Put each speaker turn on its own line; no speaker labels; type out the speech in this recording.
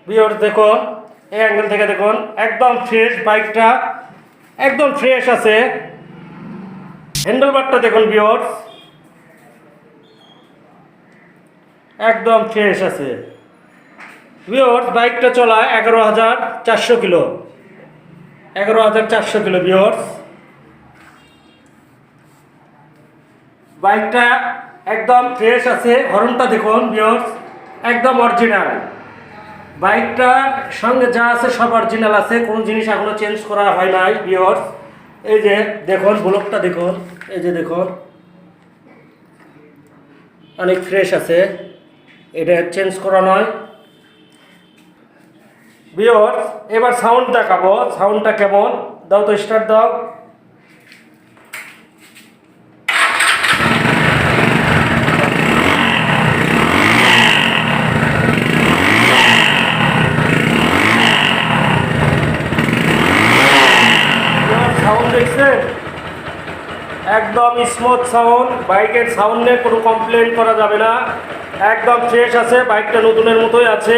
Viewers দেখুন, এই angle থেকে দেখুন, একদম ফ্রেশ বাইকটা, একদম ফ্রেশ আছে। হ্যান্ডেলবারটা দেখুন ভিউয়ার্স, একদম ফ্রেশ আছে। ভিউয়ার্স বাইকটা চলা 11,400 কিলো, 11,400 কিলো ভিউয়ার্স। বাইকটা একদম ফ্রেশ আছে। হর্নটা দেখুন ভিউয়ার্স, একদম অরিজিনাল। বাইকটার সঙ্গে যা আছে সব অরিজিনাল আছে, কোনো জিনিস এখনো চেঞ্জ করা হয় নাই ভিউয়ার্স। এই যে দেখুন ব্লকটা দেখুন, এই যে দেখুন অনেক ফ্রেশ আছে, এটা চেঞ্জ করা নয় ভিউয়ার্স। এবার সাউন্ড দেখাবো, সাউন্ডটা কেমন। দাও তো, স্টার্ট দাও। সাউন্ড দেখছেন, একদম স্মুথ সাউন্ড। বাইকের সাউন্ডে কোনো কমপ্লেন করা যাবে না, একদম ফ্রেশ আছে। বাইকটা নতুনের মতোই আছে।